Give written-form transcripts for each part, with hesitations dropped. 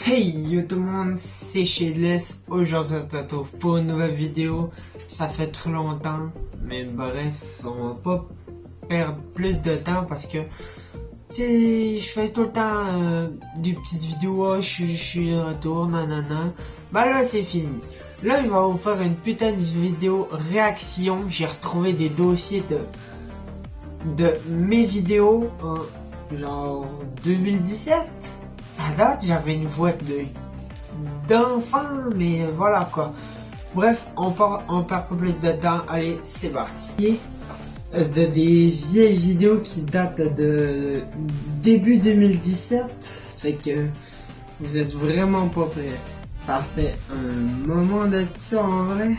Hey yo tout le monde, c'est Shadeless. Aujourd'hui on se retrouve pour une nouvelle vidéo. Ça fait trop longtemps, mais bref, on va pas perdre plus de temps parce que tu sais, je fais tout le temps des petites vidéos, je suis de retour, nanana. Bah là c'est fini. Là je vais vous faire une putain de vidéo réaction. J'ai retrouvé des dossiers de mes vidéos en genre 2017. Ça date, j'avais une voix d'enfant, mais voilà quoi. Bref, on perd pas plus de temps. Allez, c'est parti. Des vieilles vidéos qui datent de début 2017. Fait que vous êtes vraiment pas prêts. Ça fait un moment de ça en vrai.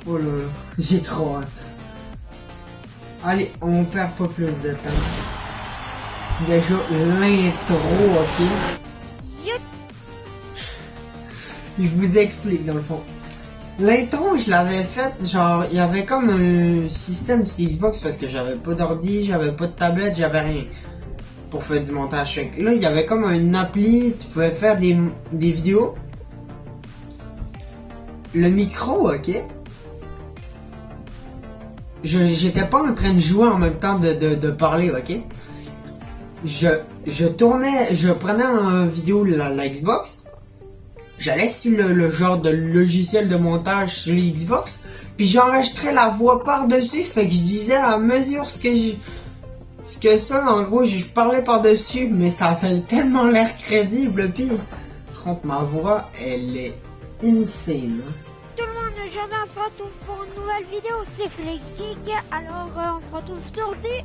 Oh là là, j'ai trop hâte. Allez, on perd pas plus de temps. Déjà l'intro, ok? Je vous explique dans le fond. L'intro, je l'avais faite, genre, il y avait comme un système sur Xbox parce que j'avais pas d'ordi, j'avais pas de tablette, j'avais rien pour faire du montage. Là, il y avait comme une appli, tu pouvais faire des vidéos. Le micro, ok? J'étais pas en train de jouer en même temps de parler, ok? Je tournais, je prenais en vidéo la Xbox, j'allais sur le genre de logiciel de montage sur la Xbox, puis j'enregistrais la voix par-dessus, fait que je disais à mesure ce que ça, en gros, je parlais par-dessus, mais ça fait tellement l'air crédible, puis contre ma voix, elle est insane. Tout le monde, aujourd'hui on se retrouve pour une nouvelle vidéo, c'est Félix Geek, alors on se retrouve sur du...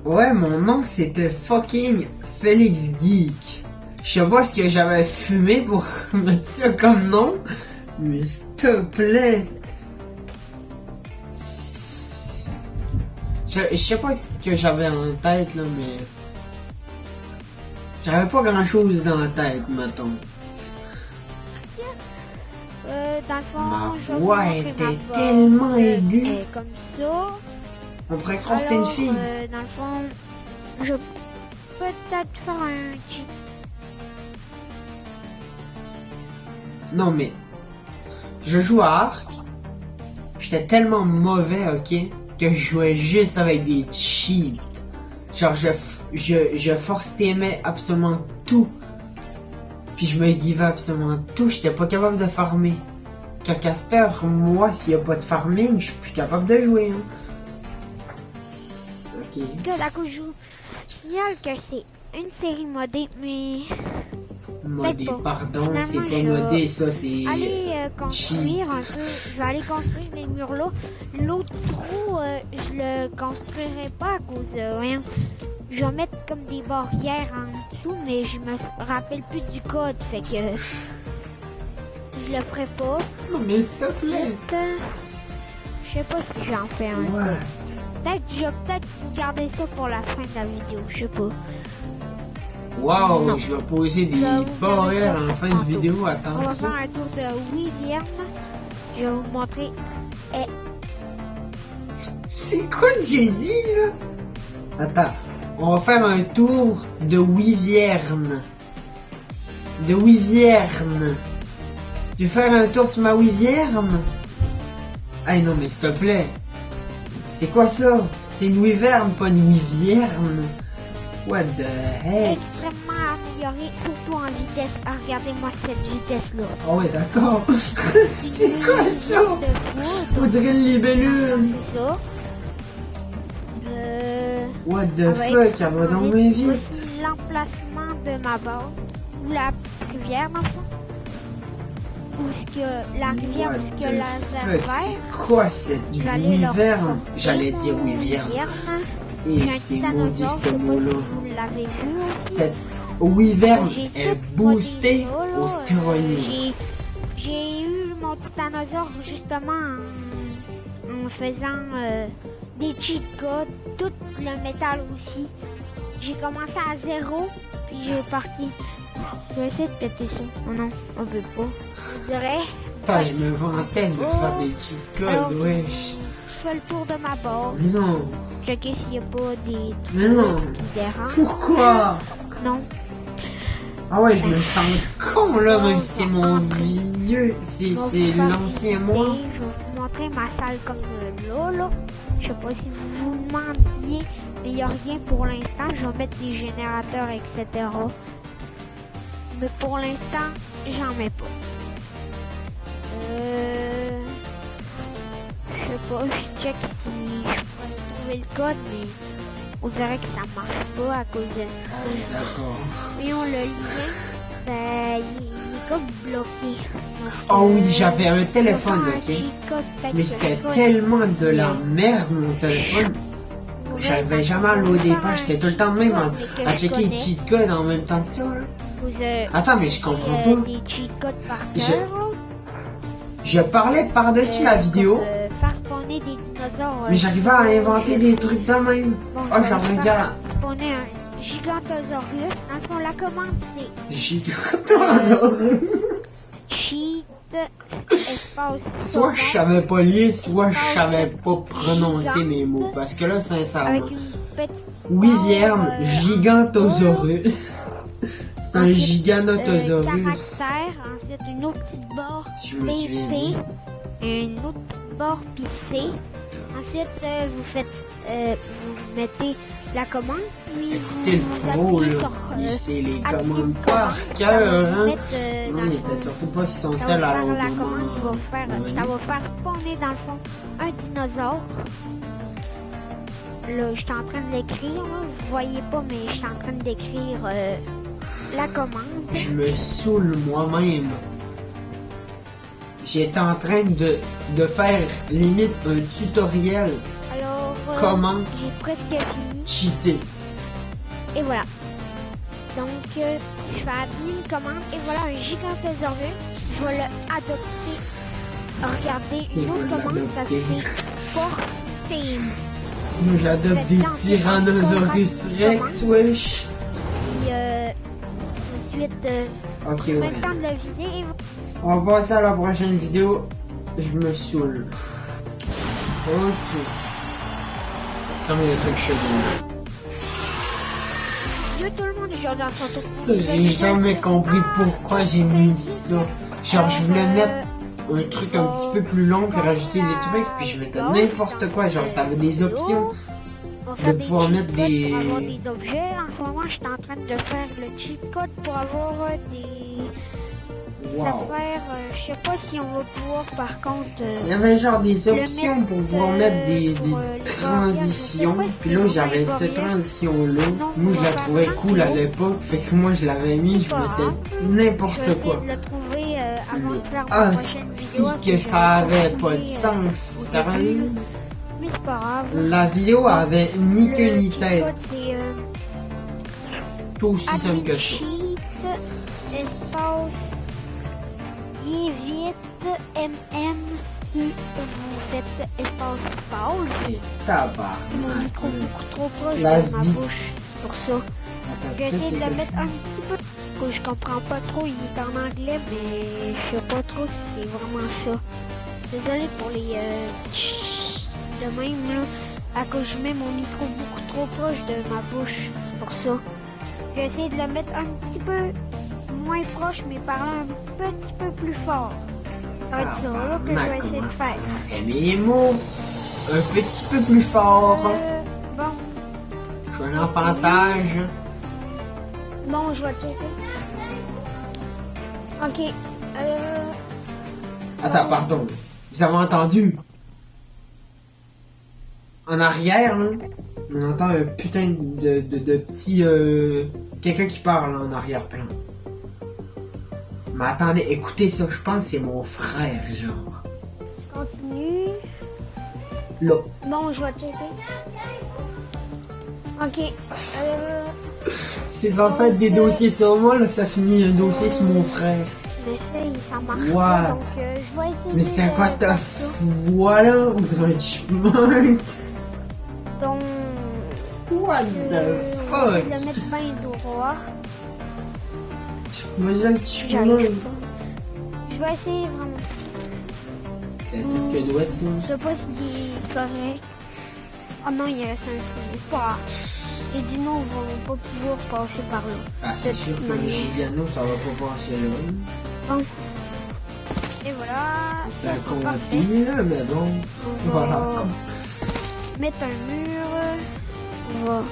Ouais, mon nom c'était fucking Félix Geek. Je sais pas ce que j'avais fumé pour mettre ça comme nom, mais s'il te plaît. Je sais pas ce que j'avais en tête là, mais j'avais pas grand chose dans la tête, mettons. Dans le fond, Ma je vais vous voix montrer était ma voix. tellement aiguë. Elle est comme ça. On pourrait croire que c'est une Alors, fille. dans le fond, je vais peut-être faire un cheat. Non mais, je joue à Ark. J'étais tellement mauvais, ok, que je jouais juste avec des cheats. Genre je force t'aimais absolument tout. Puis je me givais absolument tout. J'étais pas capable de farmer. Cacaster, moi, s'il y a pas de farming, je suis plus capable de jouer. Hein. Ok. Que la couche joue. Signale que c'est une série modée, mais... Modé, pas. pardon, Finalement, c'est pas je vais modé, ça, c'est aller construire un peu. Je vais aller construire les murs là. L'autre trou, je le construirai pas à cause de rien. Je vais mettre comme des barrières en dessous, mais je me rappelle plus du code, fait que je le ferai pas. Non mais s'il te plaît. Je sais pas si j'en fais un What? code. Peut-être je vais peut-être garder ça pour la fin de la vidéo, je sais pas. Wow, Non. je vais poser des Je vais vous barrières faire ça en fin de tantôt. vidéo, On va attention. faire un tour de William. Je vais vous montrer. C'est quoi que j'ai dit là? Attends, on va faire un tour de Wyvern. De Wyvern. Tu veux faire un tour sur ma Wyvern? Ah non mais s'il te plaît. C'est quoi ça? C'est une Wyvern, pas une Wyvern. What the heck? Extrêmement amélioré, surtout en vitesse. Ah, regardez-moi cette vitesse-là. Ah ouais d'accord. C'est quoi ça? On dirait une libellule. C'est ça. What the fuck, elle va donc bien vite. Voici l'emplacement de ma base. Ou la petite rivière, dans le fond. Où est-ce que la rivière, où est-ce que la fuck, vert. c'est quoi cette Wyvern? J'allais dire Wyvern. Et J'ai un c'est maudit titanosaure, ce je sais pas mot-là. si vous l'avez vu aussi. Cette Wyvern J'ai est tout boostée modé ça, là. aux stéroïdes. J'ai eu mon titanosaure justement en faisant des cheat codes, tout le métal aussi. J'ai commencé à 0, puis j'ai parti. Je vais essayer de péter ça. Oh non, on peut pas. Je dirais. Putain, je me vantais de Oh. faire des cheat Alors, codes, wesh. fais le tour de ma barre. Mais non. Checker s'il n'y a pas des Mais non. trucs qui dérangent. Pourquoi? Non. Ah ouais, je me sens con là, même si c'est mon vieux, c'est l'ancien moi. Je vais vous montrer ma salle comme là. Je sais pas si vous vous demandiez, mais il n'y a rien pour l'instant. Je vais mettre des générateurs, etc. Mais pour l'instant, j'en mets pas. Je sais pas, je check si je pourrais trouver le code, mais on dirait que ça marche pas à cause de... D'accord. Voyons, le lien, ben, il est comme bloqué. Donc, Oh oui, j'avais un téléphone, un ok. cheat code, fait Mais que c'était le code tellement ici, de la merde, mon téléphone. J'arrivais jamais à loader pas, j'étais tout le temps même à checker les cheat codes en même temps que ça. Là. Attends, mais je comprends pas. Des cheat codes par cœur. Je parlais par-dessus la vidéo, Faire spawner des dinosaures. mais j'arrivais à inventer des trucs de même. Bon, Oh, j'en regarde. Spawner un Gigantosaurus. Dans le fond, la commande c'est Gigantosaurus. cheat espace Soit je savais pas lire, soit je savais pas prononcer mes mots. Parce que là, sincèrement. avec une petite Wyvern Gigantosaurus. C'est un ensuite, Giganotosaurus. caractère, ensuite une autre petite barre Je me souviens PP, bien. une autre petite barre PC. Ensuite, vous faites, vous mettez la commande, puis Écoutez vous le pro, appuyez là. sur Il sait les active commandes commande. par Ça cœur, va hein. mettre, Non, dans il le était fond, surtout pas sur son ça sel va à faire l'autre la moment. commande, Oui. ça va faire spawner dans le fond un dinosaure. Là, je suis en train de l'écrire, là. Vous voyez pas, mais je suis en train d'écrire la commande. Je me saoule moi-même. J'étais en train de faire limite un tutoriel Alors, comment j'ai presque fini. cheater. Et voilà. Donc, je vais appuyer une commande. Et voilà un Gigantosaurus. Je vais le adopter. Regardez, une Il autre va commande, ça l'adopter. c'est Force Team. Moi j'adopte des Tyrannosaurus Rex, wesh. Puis, ensuite, Ok, je ouais. prends le temps de le viser. Et On va passer à la prochaine vidéo. Je me saoule. Ok. Ça me des trucs chelous. Yo, tout le monde est dans son tour. Ça, j'ai jamais compris pourquoi j'ai mis ça. Genre, je voulais mettre un truc un petit peu plus long puis rajouter des trucs, puis je mettais n'importe quoi. Genre, t'avais des options On va de faire des pouvoir cheat mettre codes des... pour avoir des objets. En ce moment, je suis en train de faire le cheat code pour avoir des Wow. affaires. Je sais pas si on va pouvoir, par contre. Il y avait genre des le options mettre, pour pouvoir mettre des pour, les transitions. barrières. Je sais pas Puis si là, on j'avais va cette les transition-là. Sinon, Moi, on je va la faire trouvais un cool à tour. l'époque. Fait que moi, je l'avais mis, je Pas mettais grave. Je n'importe vais quoi. essayer de le trouver avant Mais de faire ah, ma prochaine vidéo. si que ça avait pas de sens, sérieux. Sérieux? Mais c'est pas grave. La vidéo avait ni queue ni Le cheat tête. code, c'est Tout aussi simple que ça. cheat, espace, bien vite, vous faites espace pause. Et Mon micro tabarnak. beaucoup trop proche La de ma vie. bouche pour ça. Attends, J'ai essayé qu'est-ce de que le mettre je un petit peu. Que je comprends pas trop, il est en anglais, mais je sais pas trop si c'est vraiment ça. Désolé pour les de même là, à cause je mets mon micro beaucoup trop proche de ma bouche, c'est pour ça. J'ai essayé de le mettre un petit peu moins proche, mais parler un petit peu plus fort. Ça va être ça là que je vais essayer de faire. C'est mes mots. Un petit peu plus fort. Bon, Je suis un enfant sage. bon, je vais checker. Ok, Attends, pardon. Vous avez entendu? En arrière, là, on entend un putain de petit... quelqu'un qui parle là, en arrière-plan. Mais attendez, écoutez ça, je pense que c'est mon frère, genre. continue. Là. Bon, je vais checker. Ok, C'est censé être des dossiers sur moi, là, ça finit un dossier sur mon frère. j'essaye, ça marche What? pas, donc je vais essayer. Mais c'était quoi cette faire ça. voix-là? On dirait un chipmunk. Donc, What on the va fuck? le mettre bien droit. Moi j'aime le J'arrive chipmunk. pas. Je vais essayer vraiment. T'as quelques doigts, tiens. Je sais pas s'il est correct. Oh non, il reste un trou. C'est pas grave. Les dinos vont pas pouvoir passer par là. Ah, c'est sûr que le Giuliano, ça va pas passer là. Bon. Et voilà. C'est un Ça, c'est parfait. combi, là, mais bon. On va Voilà. mettre un mur. On va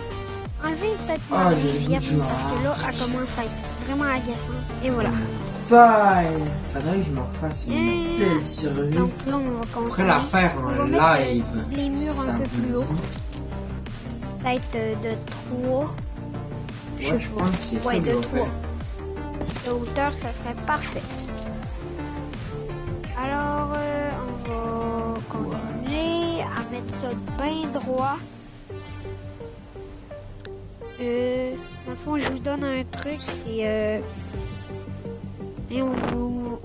enlever peut-être Ah, la j'ai le goût rivière de jouer parce que là, elle commence à être vraiment agaçante. Et voilà. Bye! Faudrait que je me refasse une belle survie. Donc là, on va Après continuer. la faire On en va mettre live. les murs ça un peu vous plus haut. dit? Peut-être de 3. Ouais, je pense que c'est ça Ouais, que de je vais 3. faire. De hauteur, ça serait parfait. Alors, on va continuer à mettre ça bien droit. Dans le fond, je vous donne un truc, c'est... et vous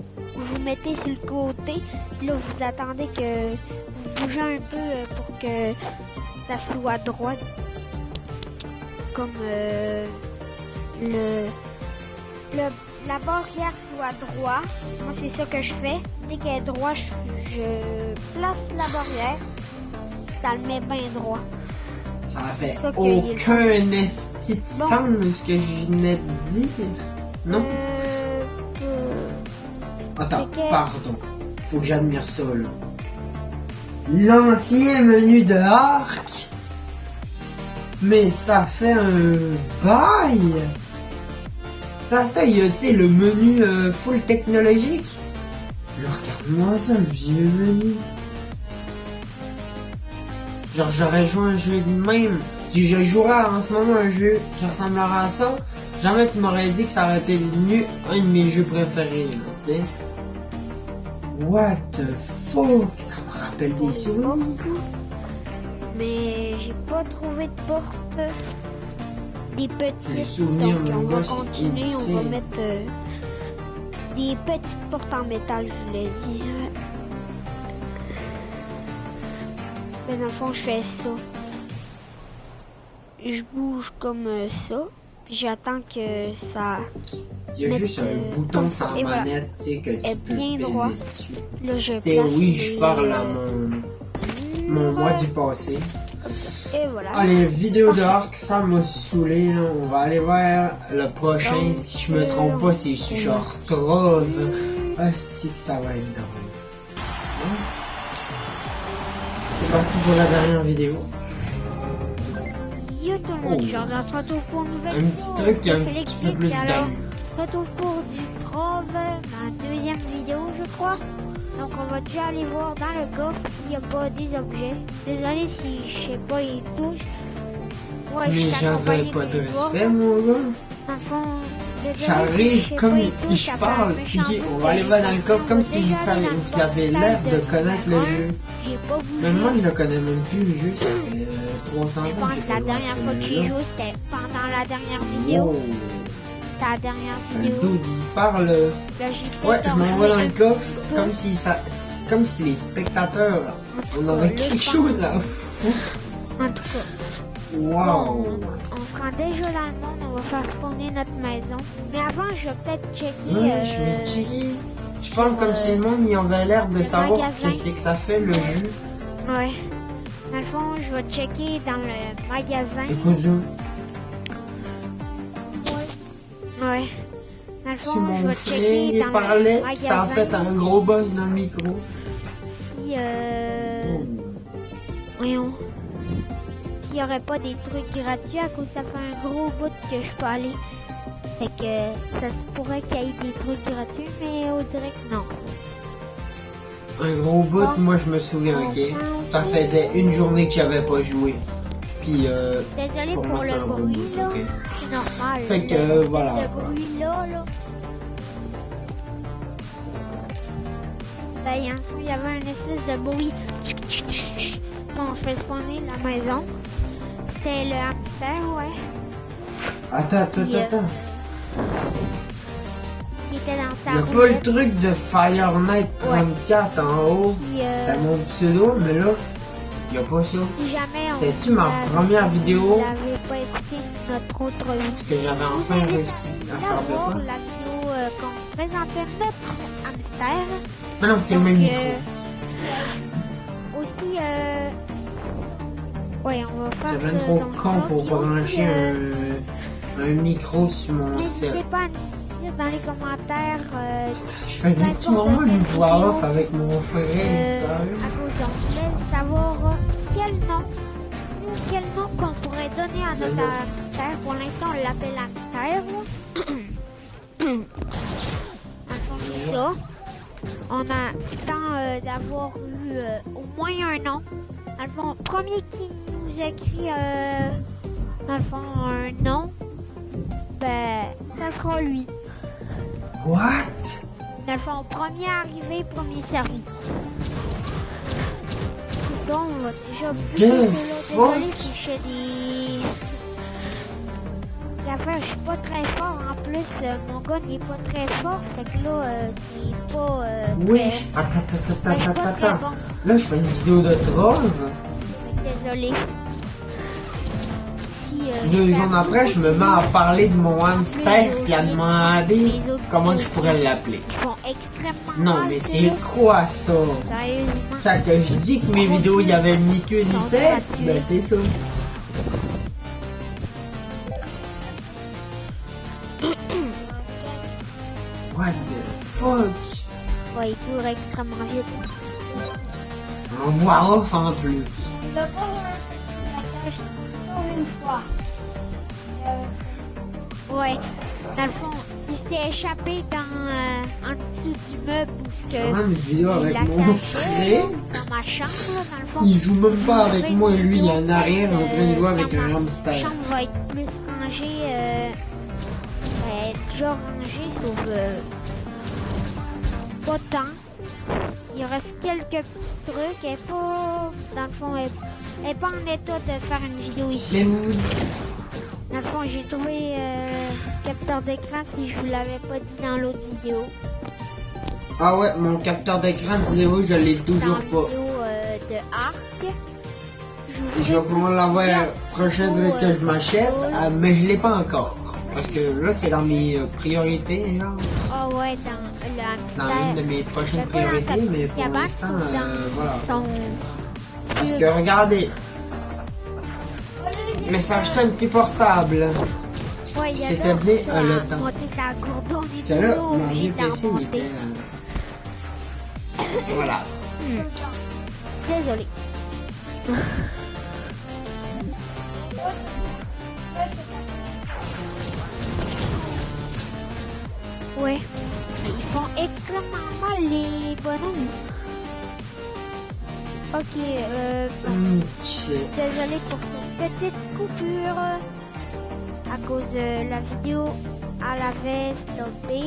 mettez sur le côté, puis là, vous attendez que vous bougez un peu pour que ça soit droit. Comme la barrière soit droit. Moi, c'est ça que je fais. Dès qu'elle est droite, je place la barrière. Ça le met bien droit. Ça fait Ça qu'il y ait aucun esti de sens que je venais de dire. Non? Attends, c'est que- pardon. Faut que j'admire ça, là. L'ancien menu de Arc. Mais ça fait un bail. Parce que il y a, tu sais, le menu full technologique. Là, regarde-moi ça, le vieux menu. Genre, j'aurais joué un jeu de même. Si je jouerais en ce moment un jeu qui ressemblerait à ça, jamais tu m'aurais dit que ça aurait été devenu un de mes jeux préférés, là, tu sais. What the fuck? Ça me rappelle des souvenirs. Mais j'ai pas trouvé de porte. Des petites. Les souvenirs, Donc, on mon va gars, c'est continuer. On va insane. mettre des petites portes en métal, je vous l'ai dit. Mais dans le fond, je fais ça. Je bouge comme ça. Puis j'attends que ça. Il y a mettre, juste un bouton comme sans ça. Et voilà. manette, tu sais, que tu Est peux bien peser droit. dessus. Là, je Tu sais, place oui, je les, parle à mon mois du passé. comme ça. Et voilà. Allez, vidéo de Arc, ça m'a saoulé, là. On va aller voir le prochain. Donc, Si je me trompe pas, c'est si je retrouve. Hostie que ça va être drôle. Hein? C'est parti pour la dernière vidéo. Yo tout le monde, on se retrouve pour une nouvelle Un petit truc qui a un petit peu plus alors, d'allure. on se retrouve pour du Trove, ma deuxième vidéo je crois. Donc on va déjà aller voir dans le coffre s'il n'y a pas des objets. Désolé si je sais pas les touches. Ouais, Mais suis j'avais accompagné pas de mes doigts. respect, mon gars. Dans le fond, désolé si J'arrive je sais comme pas les touches, je ça fait parle. un Puis méchant dis, bout on que va aller j'ai voir dans le pas coffre vu. comme si On va vous déjà aller savez, dans le vous avez portail l'air de connaître le numéro jeu. un. J'ai pas voulu. Mais moi, je le connais même plus, le jeu. Ça fait 300 ans Je que pense j'ai que pas la joué à dernière ce fois que j'ai jeu-là. joué, c'était pendant la dernière vidéo. Wow. Ta dernière Le vidéo. dude, il parle. Là, j'ai Ouais, peut-être je m'envoie dans enlevé le coffre peu. comme si les spectateurs, on cas, avait le quelque temps. chose à foutre. En tout cas, Wow. on se rend déjà dans le monde, on va faire spawner notre maison. Mais avant, je vais peut-être checker. Ouais, je vais checker. Je parle comme si le monde y avait l'air de le savoir magasin. ce que ça fait le jeu. Ouais. Dans le fond, je vais checker dans le magasin. C'est quoi ça? Ouais. Dans le Si fond, je mon vais frère checker il dans parlait, le puis ça a fait magasin un gros buzz dans le micro. si voyons. S'il n'y aurait pas des trucs gratuits à cause ça fait un gros bout que je peux aller. Fait que ça se pourrait qu'il y ait des trucs gratuits, mais on dirait que non. Un gros bout, Bon. moi je me souviens, ok. Ça faisait une journée que j'avais pas joué. Puis Désolé pour pour, moi c'est un le gros bruit bout, là. ok. C'est normal. Fait que, Le- voilà. Le bruit là. Ben, il y avait un espèce de bruit. Bon, on fait spawner la maison. C'était le hamster, ouais. Attends. Il était dans Y sa a pas le roulette. truc de Fire Knight 34 en haut. Puis, C'était mon pseudo, mais là, y a pas ça. si jamais on C'était-tu ma l'avait- première vidéo? on l'avait pas écouté notre autre vidéo. Parce que j'avais enfin réussi à faire de voir quoi. la vidéo qu'on présentait notre hamster. Mais non, c'est le Donc, même micro. Aussi, ouais, on va faire. J'avais trop con pour brancher un micro sur mon cell. N'hésitez pas à nous dire dans les commentaires. Je faisais tout moment une voix off avec mon frère, sérieux. À cause on voulait savoir quel nom qu'on pourrait donner à notre hamster. Pour l'instant, on l'appelle hamster. C'est ça. On a temps d'avoir eu au moins un nom. Dans le fond, premier qui nous écrit dans le fond un nom, ben ça sera lui. What? Dans le fond, premier arrivé, premier servi. C'est ça, on va déjà désolé si je fais des affaires, je suis pas très fort. En plus, mon gun n'est pas très fort, fait que là, c'est pas. Oui, attends. Bon. Là, je fais une vidéo de trolls. Désolé. Si, 2 secondes après, je me mets à parler de mon hamster puis à demander comment je pourrais l'appeler. Ils font extrêmement Non, mal, mais ces c'est là. quoi ça? Sérieusement. Quand que je dis que mes vidéos, il y avait ni queue ni tête, ben c'est ça. What the fuck? Ouais, il court extrêmement vite. On voit off en plus. Il a pas une fois. Ouais, dans le fond, il s'est échappé en dessous du meuble où C'est vraiment une vidéo avec la mon cachait, frère. dans ma chambre, là, dans le fond. Il joue même pas avec moi et lui, il est en vidéo, arrière en train de jouer avec quand un ma hamster. chambre va être plus rangée, déjà rangée, sauf pas tant. Il reste quelques petits trucs, elle est pas, dans le fond, elle est pas en état de faire une vidéo ici. Mais vous... Dans le fond, j'ai trouvé capteur d'écran si je vous l'avais pas dit dans l'autre vidéo. Ah ouais, mon capteur d'écran de 0, je l'ai toujours Dans la pas. vidéo de Arc. Je vais pouvoir l'avoir la prochaine fois que je m'achète, mais je l'ai pas encore. Parce que là, c'est dans mes priorités, genre. Ah ouais, dans le hamster. Dans une de mes prochaines priorités, mais pour l'instant, voilà. Son... Parce que regardez, mais ça acheté un petit portable. Ouais, c'était bien le temps. Parce Parce que là, mon vieux PC, il était... Voilà. Désolé. Ouais, ils font extrêmement mal les bonhommes. Ok, désolé pour cette petite coupure. À cause de la vidéo, elle avait stoppé.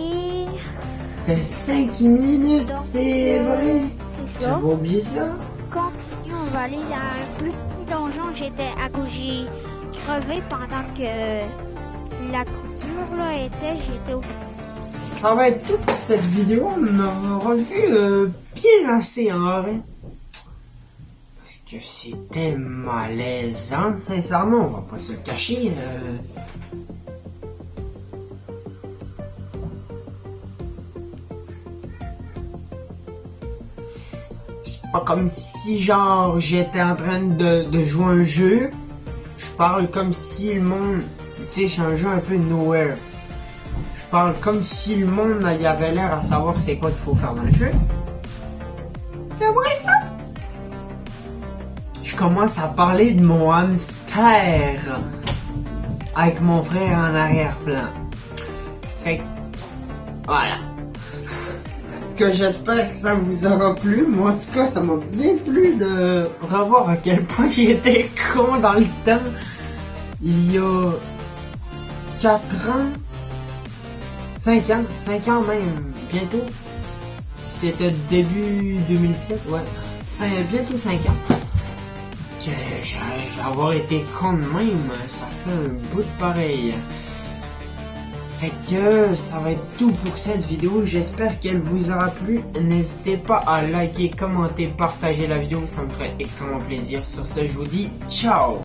C'était 5 minutes, c'est vrai. C'est ça. J'avais oublié ça. Continue, on va aller dans un plus petit donjon. J'étais à cause, j'ai crevé pendant que la coupure là était. J'étais au... Ça va être tout pour cette vidéo. On aura vu bien assez en vrai. Parce que c'était malaisant, sincèrement, on va pas se cacher. C'est pas comme si genre j'étais en train de jouer un jeu. Je parle comme si le monde, tu sais, c'est un jeu un peu nowhere. Je parle comme si le monde y avait l'air à savoir c'est quoi qu'il faut faire dans le jeu. C'est vrai ça? Je commence à parler de mon hamster avec mon frère en arrière-plan. Fait que, voilà. En tout cas, j'espère que ça vous aura plu. Moi, en tout cas, ça m'a bien plu de revoir à quel point j'étais con dans le temps. Il y a 4 ans, 5 ans même, bientôt. C'était début 2017, ouais. Bientôt 5 ans. Que j'ai avoir été con de même, ça fait un bout de pareil. Fait que ça va être tout pour cette vidéo, j'espère qu'elle vous aura plu. N'hésitez pas à liker, commenter, partager la vidéo, ça me ferait extrêmement plaisir. Sur ce, je vous dis ciao!